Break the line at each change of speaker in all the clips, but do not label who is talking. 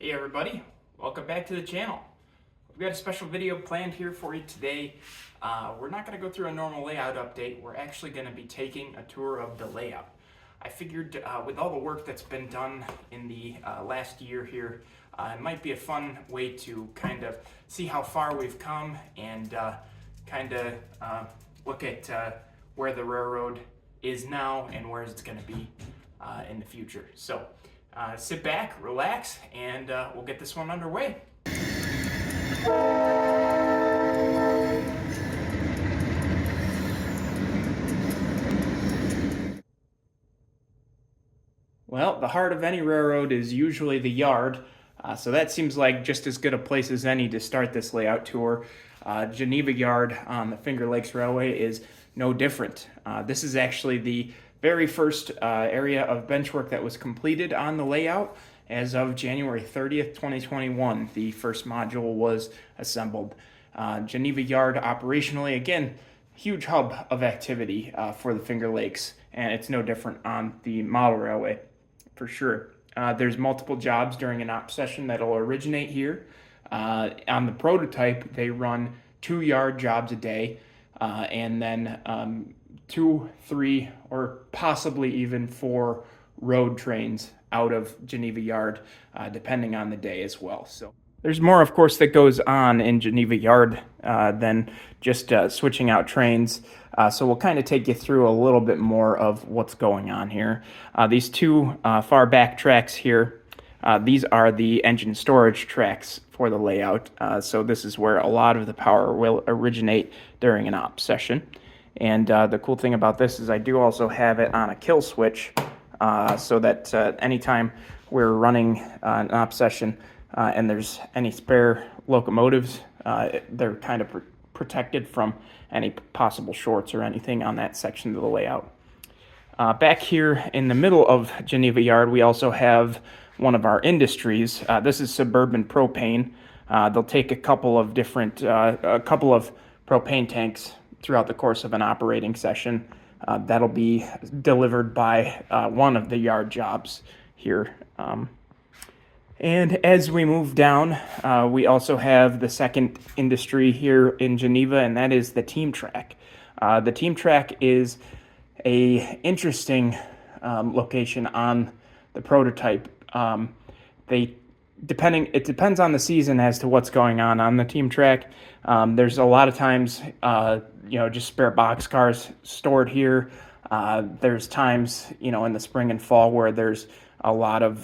Hey everybody, welcome back to the channel. We've got a special video planned here for you today. We're not going to go through a normal layout update. We're actually going to be taking a tour of the layout. I figured with all the work that's been done in the last year here, it might be a fun way to kind of see how far we've come and look at where the railroad is now and where it's going to be in the future. So sit back, relax, and we'll get this one underway. Well, the heart of any railroad is usually the yard, so that seems like just as good a place as any to start this layout tour. Geneva Yard on the Finger Lakes Railway is no different. This is actually the very first area of benchwork that was completed on the layout. As of January 30th, 2021, the first module was assembled. Geneva Yard operationally, again, huge hub of activity for the Finger Lakes, and it's no different on the model railway, for sure. There's multiple jobs during an op session that'll originate here. On the prototype, they run 2 yard jobs a day, and then 2, 3, or possibly even 4 road trains out of Geneva Yard, depending on the day as well. So there's more, of course, that goes on in Geneva Yard than just switching out trains. So we'll kind of take you through a little bit more of what's going on here. These 2 far back tracks here, these are the engine storage tracks for the layout. So this is where a lot of the power will originate during an op session. And the cool thing about this is I do also have it on a kill switch, so that anytime we're running an op session and there's any spare locomotives, they're kind of protected from any possible shorts or anything on that section of the layout. Back here in the middle of Geneva Yard, we also have one of our industries. This is Suburban Propane. They'll take a couple of propane tanks throughout the course of an operating session. That'll be delivered by one of the yard jobs here. And as we move down, we also have the second industry here in Geneva, and that is the team track. The team track is a interesting location on the prototype. It depends on the season as to what's going on the team track. There's a lot of times, just spare boxcars stored here. There's times, in the spring and fall where there's a lot of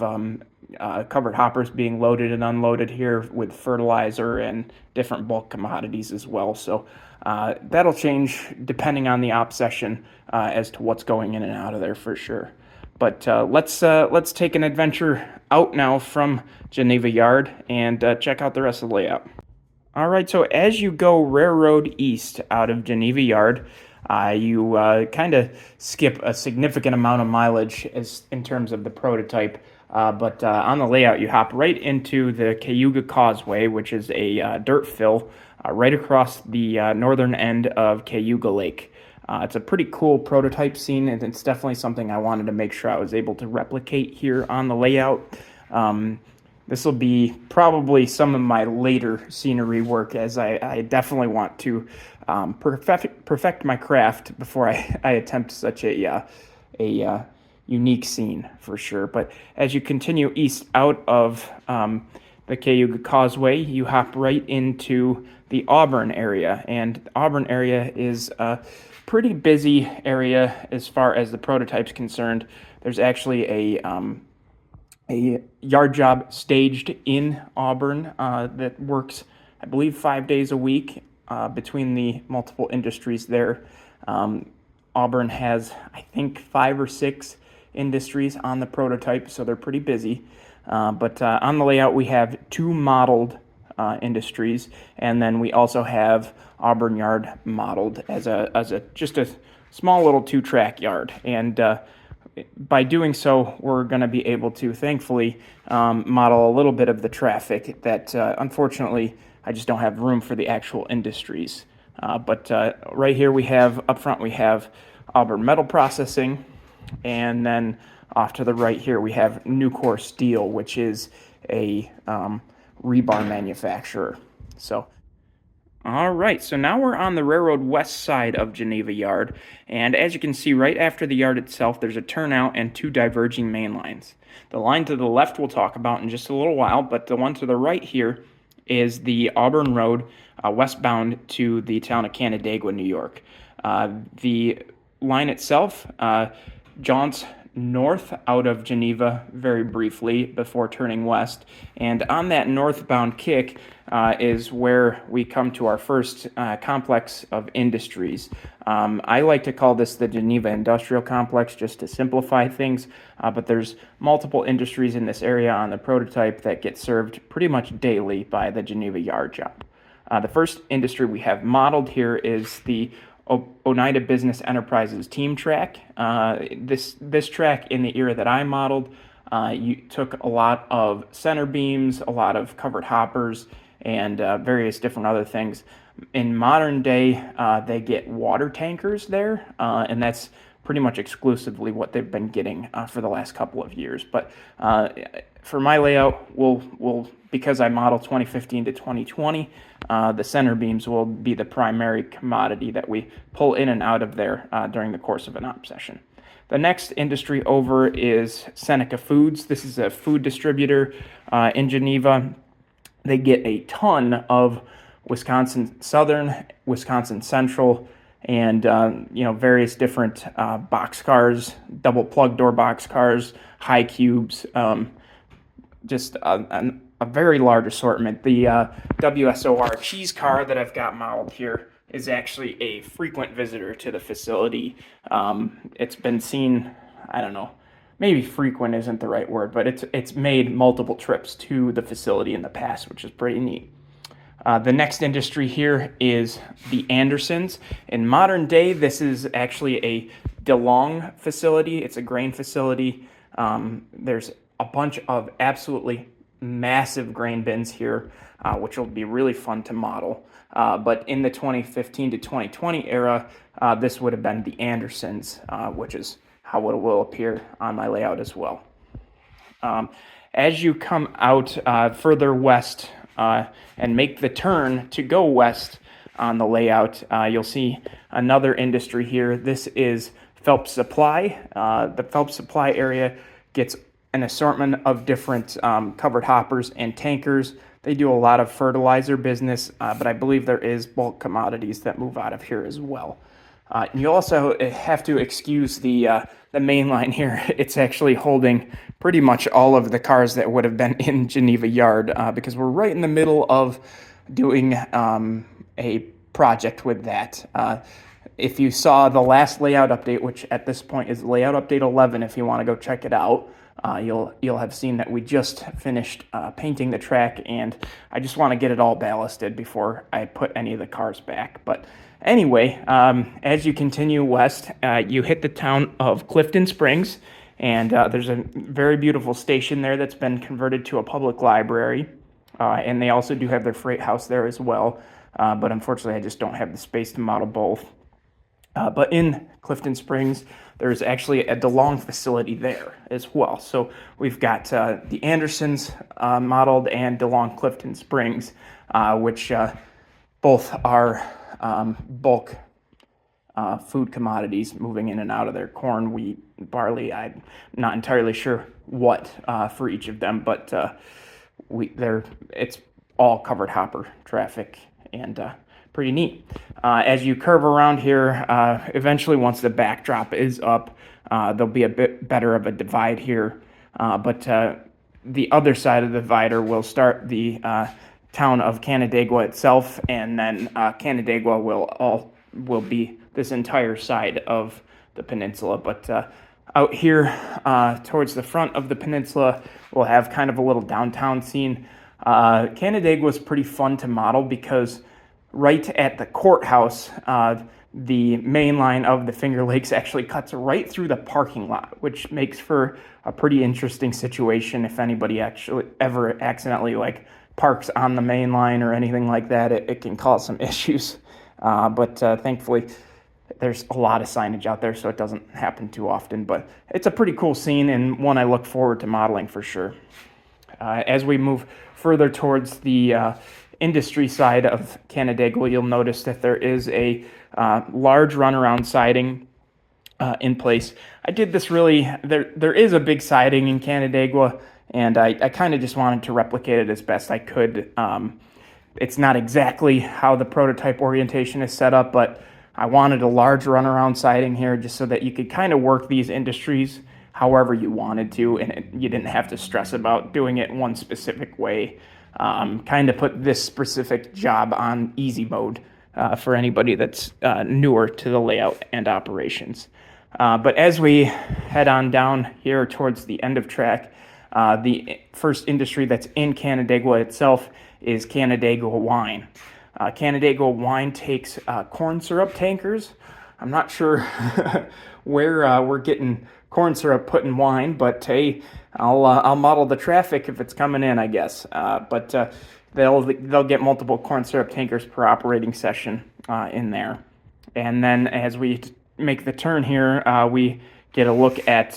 covered hoppers being loaded and unloaded here with fertilizer and different bulk commodities as well. So that'll change depending on the op session as to what's going in and out of there for sure. But let's take an adventure out now from Geneva Yard and check out the rest of the layout. All right, so as you go railroad east out of Geneva Yard, you kind of skip a significant amount of mileage in terms of the prototype. But on the layout, you hop right into the Cayuga Causeway, which is a dirt fill right across the northern end of Cayuga Lake. It's a pretty cool prototype scene, and it's definitely something I wanted to make sure I was able to replicate here on the layout. This will be probably some of my later scenery work, as I definitely want to perfect my craft before I attempt such a unique scene for sure. But as you continue east out of the Cayuga Causeway, you hop right into the Auburn area, and the Auburn area is a pretty busy area as far as the prototype's concerned. There's actually a yard job staged in Auburn that works, I believe, 5 days a week between the multiple industries there. Auburn has, I think, 5 or 6 industries on the prototype, so they're pretty busy. But on the layout, we have 2 modeled industries, and then we also have Auburn Yard modeled as just a small little 2-track yard. And by doing so, we're going to be able to, thankfully, model a little bit of the traffic that, unfortunately, I just don't have room for the actual industries. But right here up front we have Auburn Metal Processing, and then off to the right here we have Nucor Steel, which is a rebar manufacturer. So, all right, so now we're on the railroad west side of Geneva Yard, and as you can see, right after the yard itself, there's a turnout and two diverging main lines. The line to the left we'll talk about in just a little while, but the one to the right here is the Auburn Road westbound to the town of Canandaigua, New York. The line itself jaunts north out of Geneva very briefly before turning west, and on that northbound kick is where we come to our first complex of industries. I like to call this the Geneva Industrial Complex just to simplify things, but there's multiple industries in this area on the prototype that get served pretty much daily by the Geneva Yard job. The first industry we have modeled here is the Oneida Business Enterprises team track. This track in the era that I modeled, you took a lot of center beams, a lot of covered hoppers, and various different other things. In modern day, they get water tankers there, and that's pretty much exclusively what they've been getting for the last couple of years. But for my layout, we'll because I model 2015 to 2020, the center beams will be the primary commodity that we pull in and out of there during the course of an op session. The next industry over is Seneca Foods. This is a food distributor in Geneva. They get a ton of Wisconsin Southern, Wisconsin Central, and various different box cars, double plug door box cars, high cubes, just a very large assortment. The WSOR cheese car that I've got modeled here is actually a frequent visitor to the facility. It's been seen, I don't know, maybe frequent isn't the right word, but it's made multiple trips to the facility in the past, which is pretty neat. The next industry here is the Andersons. In modern day, this is actually a DeLong facility. It's a grain facility. There's a bunch of absolutely massive grain bins here, which will be really fun to model. But in the 2015 to 2020 era, this would have been the Andersons, which is how it will appear on my layout as well. As you come out further west and make the turn to go west on the layout, you'll see another industry here. This is Phelps Supply. The Phelps Supply area gets an assortment of different covered hoppers and tankers. They do a lot of fertilizer business, but I believe there is bulk commodities that move out of here as well. You also have to excuse the main line here. It's actually holding pretty much all of the cars that would have been in Geneva Yard because we're right in the middle of doing a project with that. If you saw the last layout update, which at this point is layout update 11, if you want to go check it out, you'll have seen that we just finished painting the track, and I just want to get it all ballasted before I put any of the cars back. But anyway, as you continue west, you hit the town of Clifton Springs, and there's a very beautiful station there that's been converted to a public library, and they also do have their freight house there as well, but unfortunately I just don't have the space to model both. But in Clifton Springs, there's actually a DeLong facility there as well. So we've got the Andersons modeled and DeLong Clifton Springs, which both are bulk food commodities moving in and out of there. Corn, wheat, barley. I'm not entirely sure what for each of them, but it's all covered hopper traffic and pretty neat. As you curve around here, eventually once the backdrop is up, there'll be a bit better of a divide here. But the other side of the divider will start the town of Canandaigua itself, and then Canandaigua will be this entire side of the peninsula. But out here towards the front of the peninsula, we'll have kind of a little downtown scene. Canandaigua is pretty fun to model because right at the courthouse, the main line of the Finger Lakes actually cuts right through the parking lot, which makes for a pretty interesting situation if anybody actually ever accidentally parks on the main line or anything like that. It can cause some issues, but thankfully there's a lot of signage out there, so it doesn't happen too often. But it's a pretty cool scene and one I look forward to modeling for sure. As we move further towards the industry side of Canandaigua, you'll notice that there is a large runaround siding in place. I did this there is a big siding in Canandaigua, and I kind of just wanted to replicate it as best I could. It's not exactly how the prototype orientation is set up, but I wanted a large runaround siding here just so that you could kind of work these industries however you wanted to, and you didn't have to stress about doing it one specific way. Kind of put this specific job on easy mode for anybody that's newer to the layout and operations. But as we head on down here towards the end of track, the first industry that's in Canandaigua itself is Canandaigua wine. Canandaigua wine takes corn syrup tankers. I'm not sure where we're getting corn syrup put in wine, but hey, I'll model the traffic if it's coming in, I guess. But they'll get multiple corn syrup tankers per operating session in there. And then as we make the turn here, we get a look at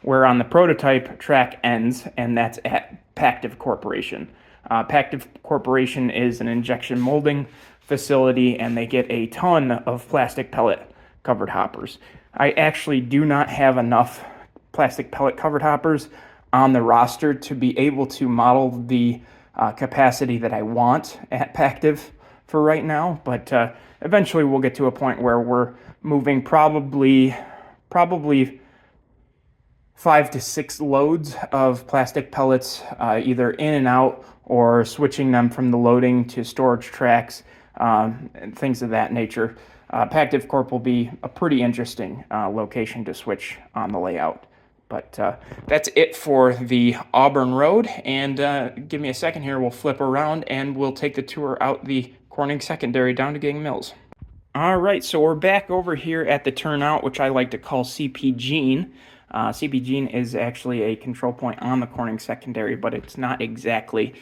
where on the prototype track ends, and that's at Pactiv Corporation. Pactiv Corporation is an injection molding facility, and they get a ton of plastic pellet covered hoppers. I actually do not have enough plastic pellet covered hoppers on the roster to be able to model the capacity that I want at Pactiv for right now, but eventually we'll get to a point where we're moving probably 5 to 6 loads of plastic pellets either in and out or switching them from the loading to storage tracks and things of that nature. Pactiv Corp will be a pretty interesting location to switch on the layout. But that's it for the Auburn Road, and give me a second here, we'll flip around and we'll take the tour out the Corning Secondary down to Gang Mills. All right, so we're back over here at the turnout, which I like to call CP Gene. CP Gene is actually a control point on the Corning Secondary, but it's not exactly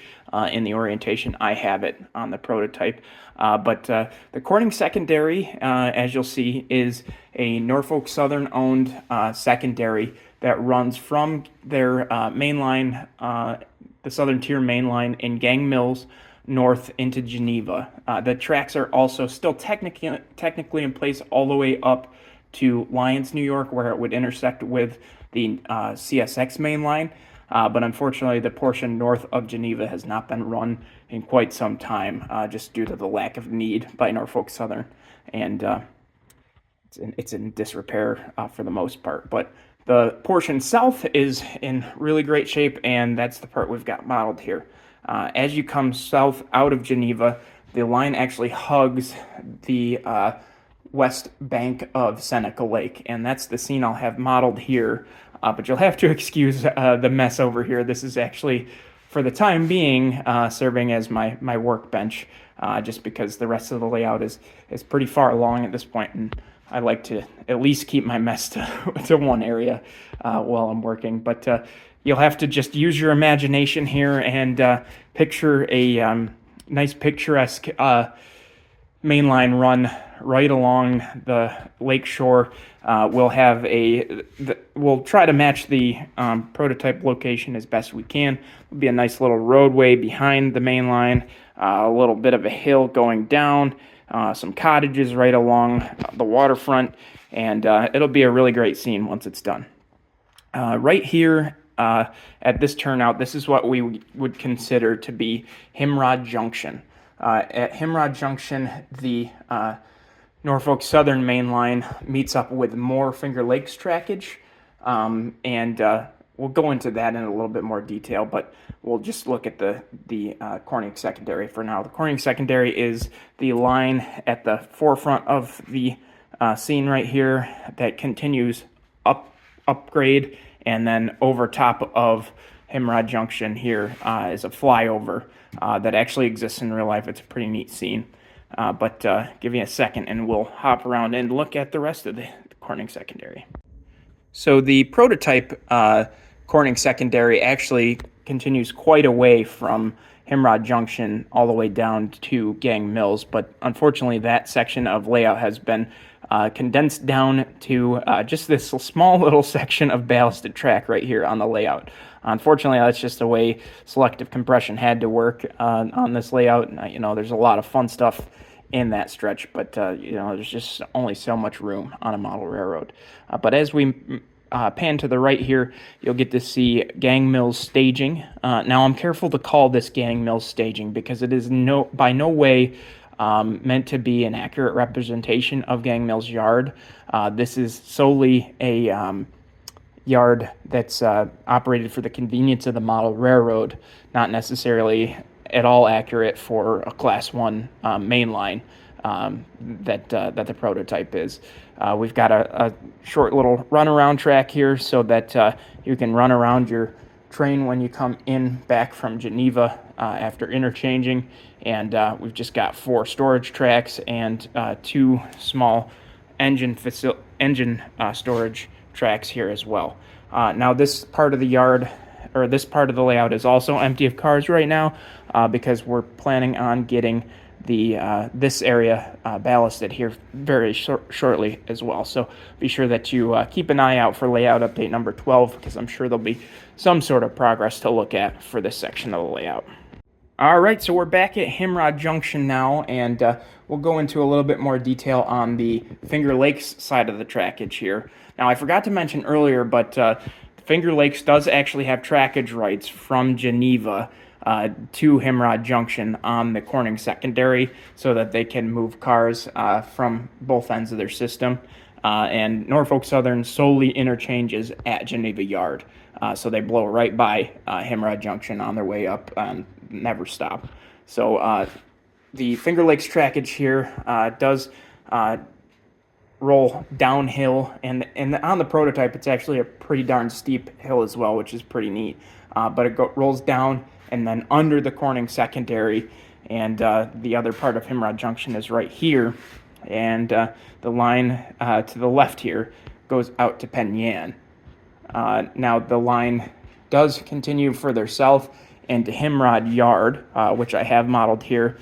in the orientation I have it on the prototype. But the Corning Secondary, as you'll see, is a Norfolk Southern-owned secondary that runs from their main line, the Southern Tier main line in Gang Mills, north into Geneva. The tracks are also still technically in place all the way up to Lyons, New York, where it would intersect with the CSX main line. But unfortunately, the portion north of Geneva has not been run in quite some time, just due to the lack of need by Norfolk Southern. And it's in disrepair for the most part. But the portion south is in really great shape, and that's the part we've got modeled here. As you come south out of Geneva, the line actually hugs the west bank of Seneca Lake, and that's the scene I'll have modeled here. But you'll have to excuse the mess over here. This is actually, for the time being, serving as my workbench, just because the rest of the layout is pretty far along at this point, and I like to at least keep my mess to one area while I'm working. But you'll have to just use your imagination here and picture a nice picturesque mainline run right along the lake shore. We'll try to match the prototype location as best we can. There'll be a nice little roadway behind the main line, a little bit of a hill going down, some cottages right along the waterfront, and it'll be a really great scene once it's done. Right here at this turnout, this is what we would consider to be Himrod Junction. At Himrod Junction, the Norfolk Southern main line meets up with more Finger Lakes trackage, and we'll go into that in a little bit more detail, but we'll just look at the Corning Secondary for now. The Corning Secondary is the line at the forefront of the scene right here that continues upgrade, and then over top of Himrod Junction here is a flyover that actually exists in real life. It's a pretty neat scene. But give me a second and we'll hop around and look at the rest of the Corning Secondary. So the prototype Corning Secondary actually continues quite away from Himrod Junction all the way down to Gang Mills. But unfortunately, that section of layout has been condensed down to just this small little section of ballasted track right here on the layout. Unfortunately, that's just the way selective compression had to work on this layout. There's a lot of fun stuff in that stretch, but there's just only so much room on a model railroad. But as we pan to the right here, you'll get to see Gang Mills staging. Now, I'm careful to call this Gang Mills staging because it is by no way meant to be an accurate representation of Gang Mills yard. This is solely a yard that's operated for the convenience of the model railroad, not necessarily at all accurate for a Class 1 main line that the prototype is. We've got a short little runaround track here so that you can run around your train when you come in back from Geneva after interchanging. And we've just got 4 storage tracks and 2 small engine storage tracks here as well. Now this part of the yard, or this part of the layout, is also empty of cars right now because we're planning on getting this area ballasted here very shortly as well. So be sure that you keep an eye out for layout update number 12, because I'm sure there'll be some sort of progress to look at for this section of the layout. All right, so we're back at Himrod Junction now, and we'll go into a little bit more detail on the Finger Lakes side of the trackage here. Now, I forgot to mention earlier, but Finger Lakes does actually have trackage rights from Geneva to Himrod Junction on the Corning secondary so that they can move cars from both ends of their system. And Norfolk Southern solely interchanges at Geneva Yard. So they blow right by Himrod Junction on their way up and never stop. So the Finger Lakes trackage here does roll downhill, and on the prototype it's actually a pretty darn steep hill as well, which is pretty neat. But it rolls down and then under the Corning secondary, and the other part of Himrod Junction is right here, and the line to the left here goes out to Penn Yan. Now the line does continue further south into Himrod Yard, which I have modeled here.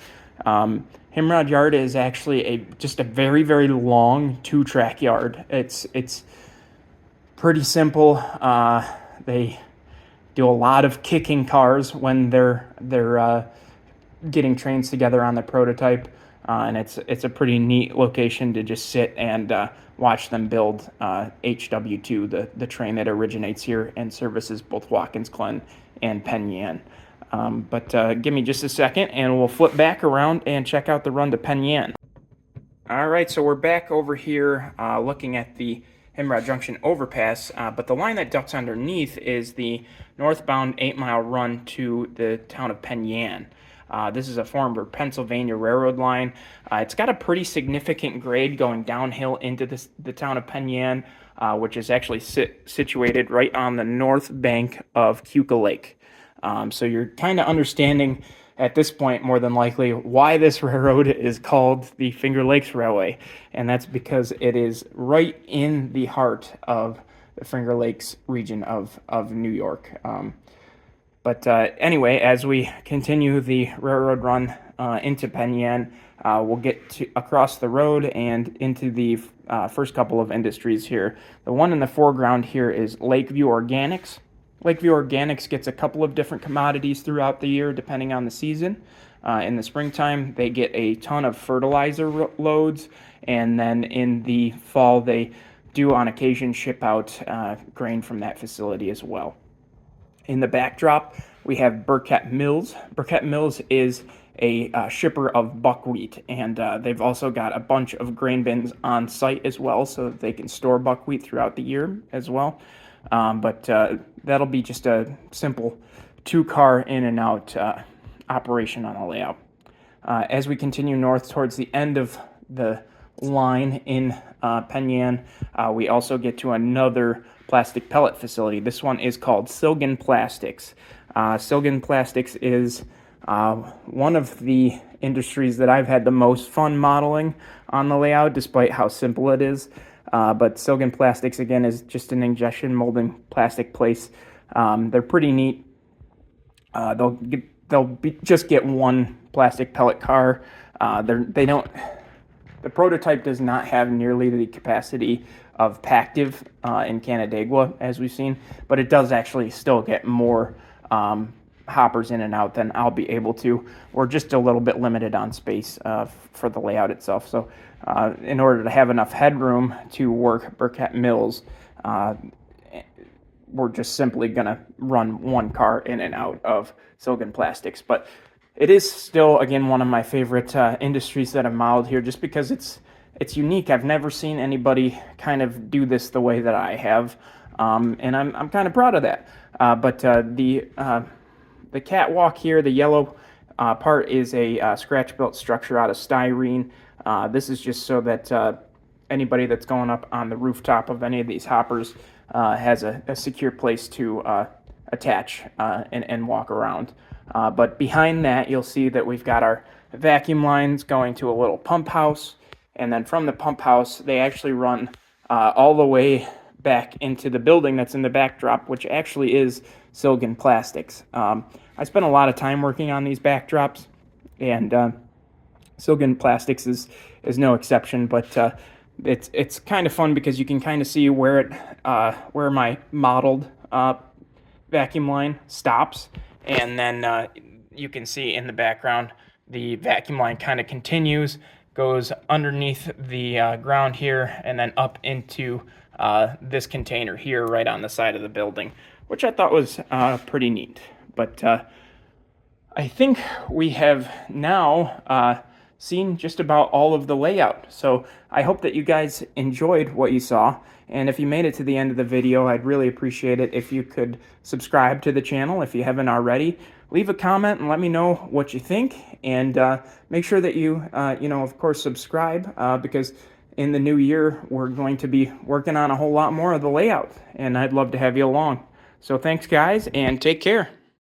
Himrod Yard is actually just a very, very long 2-track yard. It's pretty simple. They do a lot of kicking cars when they're getting trains together on the prototype, and it's a pretty neat location to just sit and watch them build HW2, the train that originates here and services both Watkins Glen and Penn Yan. But give me just a second and we'll flip back around and check out the run to Penn Yan. All right, so we're back over here looking at the Himrod Junction overpass, but the line that ducks underneath is the northbound 8-mile run to the town of Penn Yan. This is a former Pennsylvania Railroad line. It's got a pretty significant grade going downhill into the town of Penn Yan, which is actually situated right on the north bank of Keuka Lake. So you're kind of understanding at this point, more than likely, why this railroad is called the Finger Lakes Railway, and that's because it is right in the heart of the Finger Lakes region of New York. But anyway, as we continue the railroad run into Penn Yan, we'll get across the road and into the first couple of industries here. The one in the foreground here is Lakeview Organics. Lakeview Organics gets a couple of different commodities throughout the year, depending on the season. In the springtime, they get a ton of fertilizer loads, and then in the fall, they do on occasion ship out grain from that facility as well. In the backdrop, we have Burkett Mills. Burkett Mills is a shipper of buckwheat, and they've also got a bunch of grain bins on site as well, so that they can store buckwheat throughout the year as well. But that'll be just a simple 2-car in and out operation on the layout. As we continue north towards the end of the line in Penn Yan, we also get to another plastic pellet facility. This one is called Silgan Plastics. Silgan Plastics is one of the industries that I've had the most fun modeling on the layout, despite how simple it is. But Silgan Plastics, again, is just an injection molding plastic place. They're pretty neat. They'll just get one plastic pellet car. They don't. The prototype does not have nearly the capacity of Pactiv in Canandaigua, as we've seen, but it does actually still get more hoppers in and out than I'll be able to. We're just a little bit limited on space for the layout itself. So in order to have enough headroom to work briquette mills, we're just simply going to run one car in and out of Silgan Plastics. But it is still, again, one of my favorite industries that I've modeled here, just because it's unique. I've never seen anybody kind of do this the way that I have, and I'm kind of proud of that. But the catwalk here, the yellow part, is a scratch-built structure out of styrene. This is just so that anybody that's going up on the rooftop of any of these hoppers has a secure place to attach and walk around. But behind that, you'll see that we've got our vacuum lines going to a little pump house. And then from the pump house, they actually run all the way back into the building that's in the backdrop, which actually is Silgan Plastics. I spent a lot of time working on these backdrops, and Silgan Plastics is no exception. But it's kind of fun because you can kind of see where my modeled vacuum line stops, and then you can see in the background the vacuum line kind of continues, goes underneath the ground here, and then up into this container here right on the side of the building, which I thought was pretty neat. But I think we have now seen just about all of the layout. So I hope that you guys enjoyed what you saw. And if you made it to the end of the video, I'd really appreciate it if you could subscribe to the channel if you haven't already. Leave a comment and let me know what you think. And make sure that you, of course, subscribe because in the new year, we're going to be working on a whole lot more of the layout. And I'd love to have you along. So thanks, guys, and take care.